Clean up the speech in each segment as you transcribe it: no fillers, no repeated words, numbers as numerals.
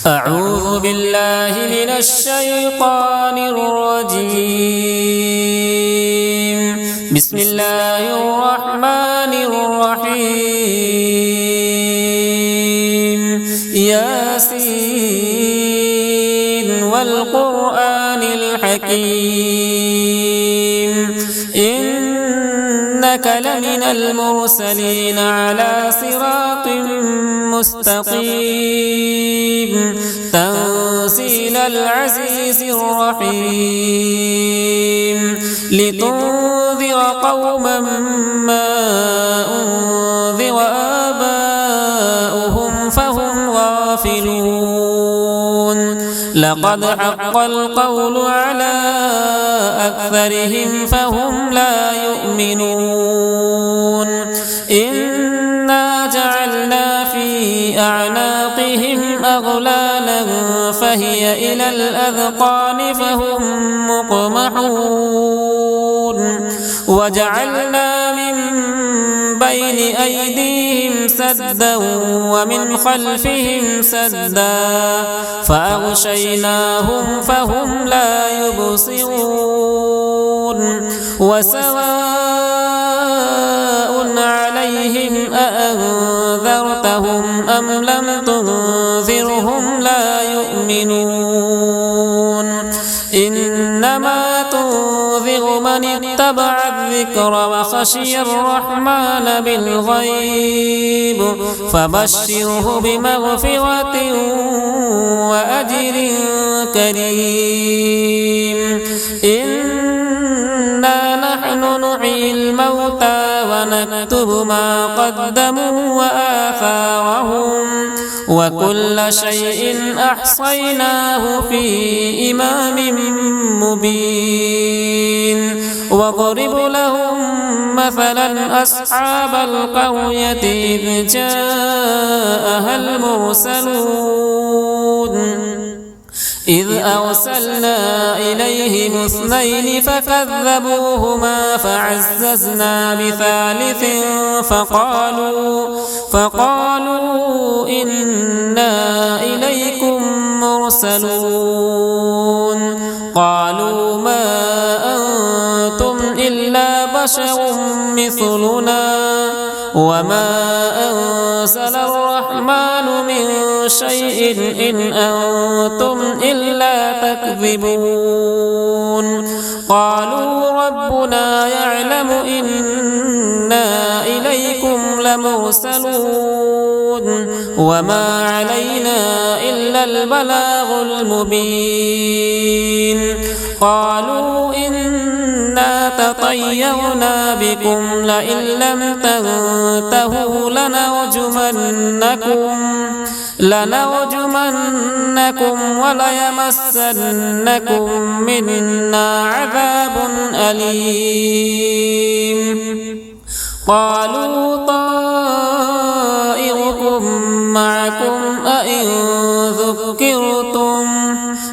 أعوذ بالله من الشيطان الرجيم. بسم الله الرحمن الرحيم. ياسين والقرآن الحكيم إنك لمن المرسلين على صراط مستقيم تنزيل العزيز الرحيم لتنذر قوما ما أنذر آباؤهم فهم غافلون لقد حق القول على أكثرهم فهم لا يؤمنون إنا جعلنا في أعناقهم أغلالا فهي إلى الأذقان فهم مقمحون وجعلنا من بين أيديهم سدا ومن خلفهم سدا فأغشيناهم فهم لا يبصرون وسواء عليهم أأنذرتهم أم لم تنذرهم لا يؤمنون إنما تنذر من اتبع الذكر وخشي الرحمن بالغيب فبشره بمغفرة وأجر كريم إنا نحن نحيي الموتى ونكتب ما قدموا وآثارهم وكل شيء أحصيناه في إمام مبين واضرب لهم مثلا أصحاب القرية إذ جاءها المرسلون إذ أرسلنا إليهم اثنين فكذبوهما فعززنا بثالث فقالوا إنا إليكم مرسلون قالوا ما أنتم إلا بشر مثلنا وما أنزل الرحمن من شيء إن أنتم إلا تكذبون قالوا ربنا يعلم إنا إليكم لمرسلون وما علينا إلا البلاغ المبين قالوا إنا تطيرنا بكم لئن لم تنتهوا لنرجمنكم وليمسنكم منا عذاب أليم قالوا طائركم معكم أئن ذكرتم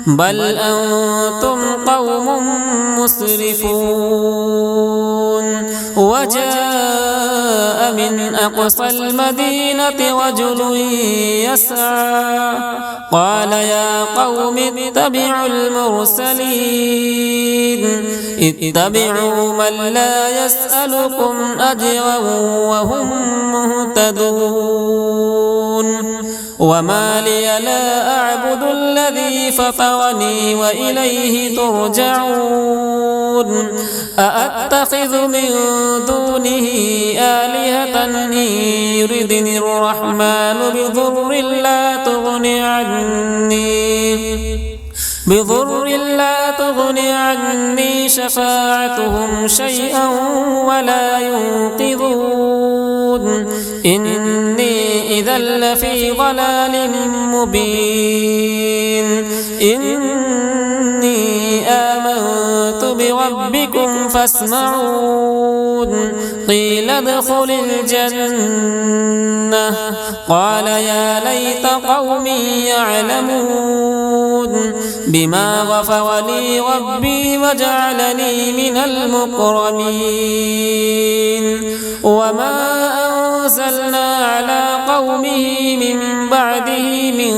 بل أنتم قوم مسرفون وجاء من أقصى المدينة رجل يسعى قال يا قوم اتبعوا المرسلين اتبعوا من لا يسألكم أجرا وهم مهتدون وما لي لا أعبد الذي فطرني وإليه ترجعون أأتخذ من دونه آلهة إن يردني الرحمن بضر لا تغني عني شفاعتهم شيئا ولا ينقذون إني إذا لفي ضلال مبين إني آمنت بربكم فاسمعون قيل ادخل الجنة قال يا ليت قومي يعلمون بما غفر لي ربي وجعلني من المكرمين وما أنزلنا على قومه من بعده من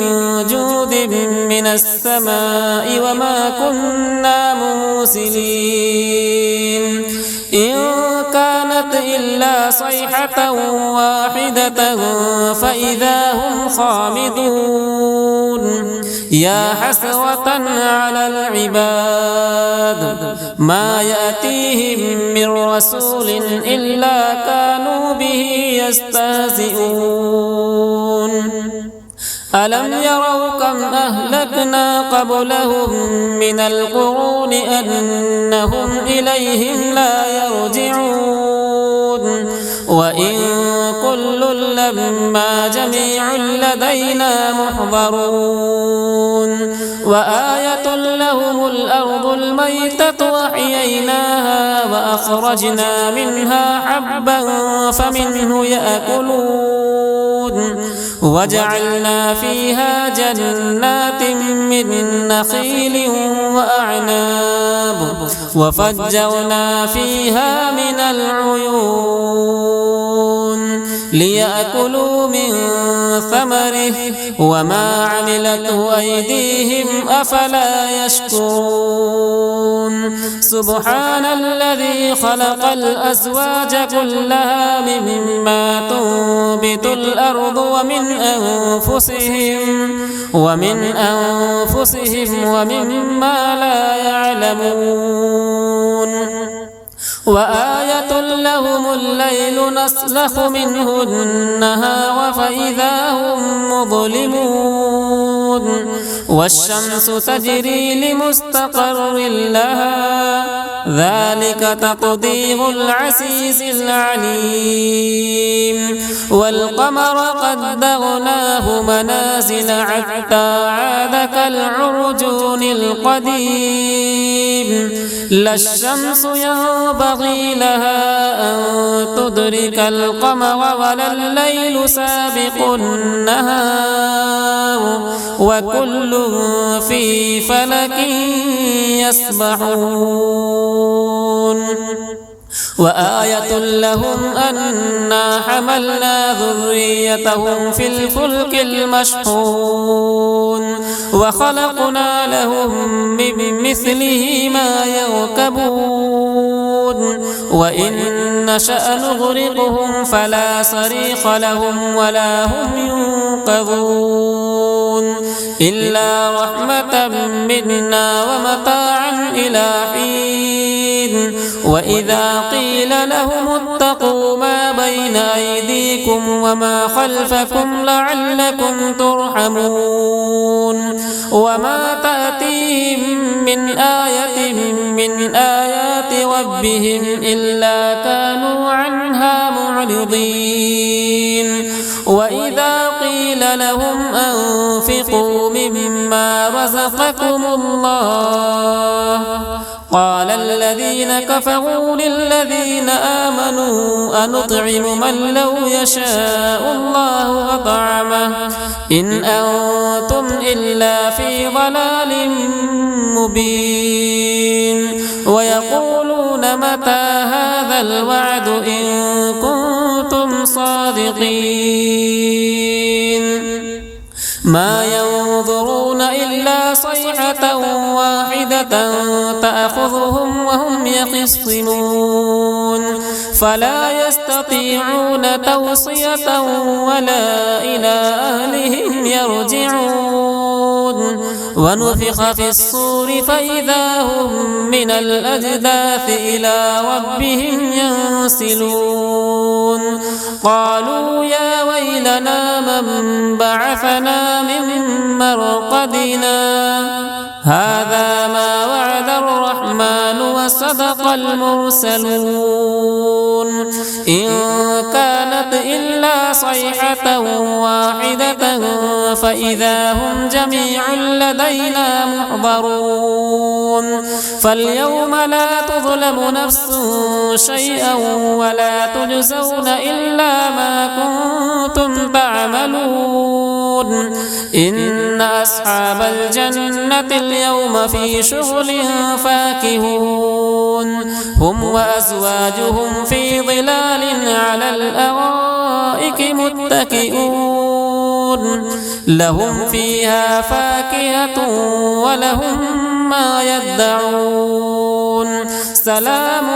جود من السماء وما كنا مرسلين إن كانت إلا صيحة واحدة فإذا هم خامدون يا حسرة على العباد ما يأتيهم من رسول إلا كانوا به يستهزئون ألم يروا كم أهلكنا قبلهم من القرون أنهم إليهم لا يرجعون وإن كل لما جميع لدينا محضرون وآية لهم الأرض الميتة وأحييناها وأخرجنا منها حبا فمنه يأكلون وجعلنا فيها جنات من نخيل وأعناب وفجرنا فيها من العيون ليأكلوا من ثمره وما عملته أيديهم أفلا يشكرون سبحان الذي خلق الأزواج كلها مما تنبت الأرض ومن أنفسهم ومما لا يعلمون وآية لهم الليل نسلخ منه النهار فإذا هم مظلمون والشمس تجري لمستقر لها ذلك تقدير العزيز العليم والقمر قدرناه منازل حتى عاد كالعرجون القديم لا الشمس ينبغي لها أن تدرك القمر ولا الليل سابق النهار وكل في فلك يسبحون وآية لهم أنا حملنا ذريتهم في الفلك المشحون وخلقنا لهم من مثله ما يركبون وإن نشأ نغرقهم فلا صريخ لهم ولا هم ينقذون إلا رحمة منا ومتاعا إلى حين وإذا قيل لهم اتقوا ما بين أيديكم وما خلفكم لعلكم ترحمون وما تأتيهم من آية من آيات ربهم إلا كانوا عنها معرضين وإذا قيل لهم أنفقوا مما رزقكم الله قال الذين كفروا للذين آمنوا أنطعم من لو يشاء الله أطعمه إن أنتم إلا في ضلال مبين ويقولون متى هذا الوعد إن كنتم صادقين ما ينظرون إلا صيحة واحدة تأخذهم وهم يخصمون فلا يستطيعون توصية ولا إلى أهلهم يرجعون ونفخ في الصور فإذا هم من الأجداث إلى ربهم ينسلون قالوا يا ويلنا من بعثنا من مرقدنا هذا ما وعد الرحمن وصدق المرسلون إن كانت إلا صيحة واحدة فإذا هم جميع لدينا محضرون فاليوم لا تظلم نفس شيئا ولا تجزون إلا ما كنتم تعملون إن أصحاب الجنة اليوم في شغل فاكهون هم وأزواجهم في ظلال على الأرائك متكئون لهم فيها فاكهة ولهم ما يدعون سلام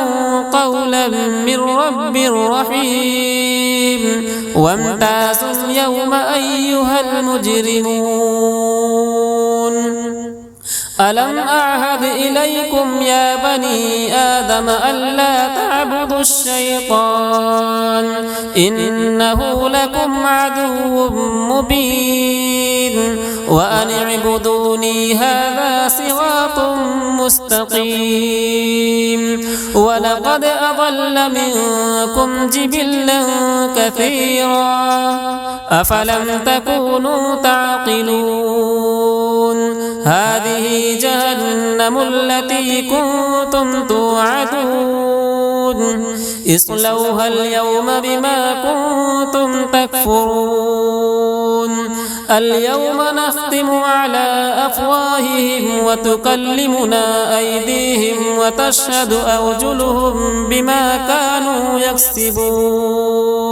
قولا من رب رحيم وامتازوا اليوم أيها المجرمون ألم أعهد إليكم يا بني آدم ألا تعبدوا الشيطان إنه لكم عدو مبين وأن اعبدوني هذا صراط مستقيم ولقد أضل منكم جبلا كثيرا أفلم تكونوا تعقلون هذه جهنم التي كنتم توعدون اصلوها اليوم بما كنتم تكفرون اليوم نختم على أفواههم وتكلمنا أيديهم وتشهد أرجلهم بما كانوا يكسبون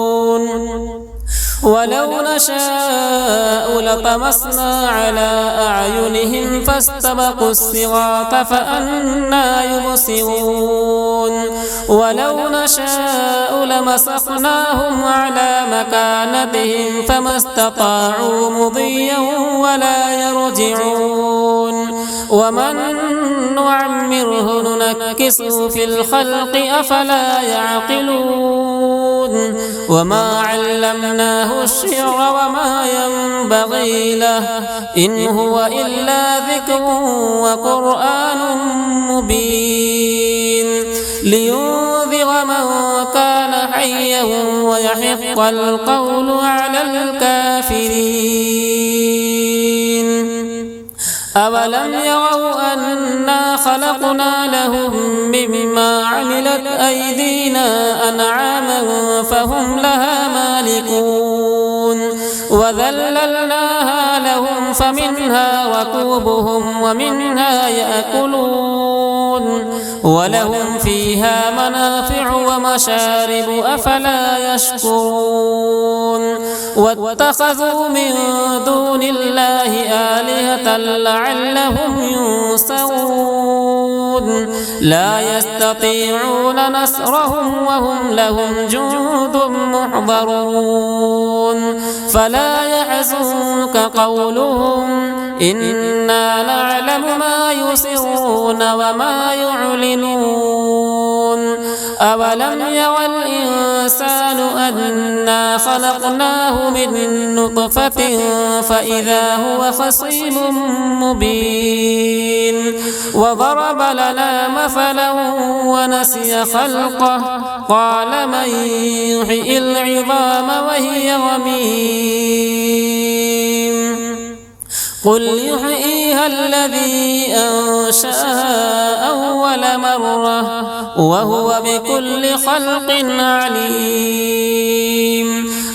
ولو نشاء لطمسنا على أعينهم فاستبقوا الصراط فأنى يبصرون ولو نشاء لمسخناهم على مكانتهم فما استطاعوا مضيا ولا يرجعون ومن نعمره ننكسه في الخلق أفلا يعقلون وما علمناه الشعر وما ينبغي له إن هو إلا ذكر وقرآن مبين لينذر من كان حيا ويحق القول على الكافرين أولم يروا أنا خلقنا لهم مما عملت أيدينا أنعاما فهم لها مالكون وذللناها لهم فمنها ركوبهم ومنها يأكلون ولهم فيها منافع ومشارب أفلا يشكرون واتخذوا من دون الله آلهة لعلهم ينصرون لا يستطيعون نصرهم وهم لهم جند محضرون فلا يحزنك قولهم إنا نعلم ما يسرون وما يعلنون أولم يرى الإنسان أنا خلقناه من نطفة فإذا هو خصيم مبين وضرب لنا مثلا ونسي خلقه قال من يحيي العظام وهي رميم قل يحييها الذي أنشأها أول مرة وهو بكل خلق عليم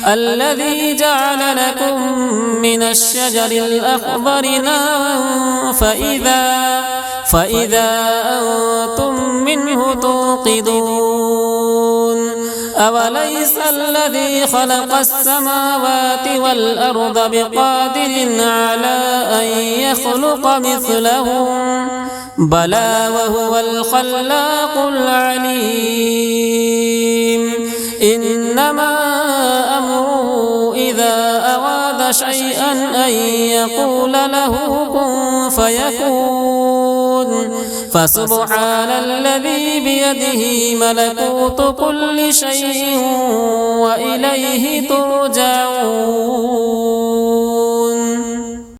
الذي جعل لكم من الشجر الأخضر نارا فإذا أنتم منه توقدون أوليس الذي خلق السماوات والأرض بقادر على أن يخلق مثلهم بلى وهو الخلاق العليم إنما أمره إذا أراد شيئا أن يقول له كن فيكون فسبحان الذي بيده ملكوت كل شيء وإليه ترجعون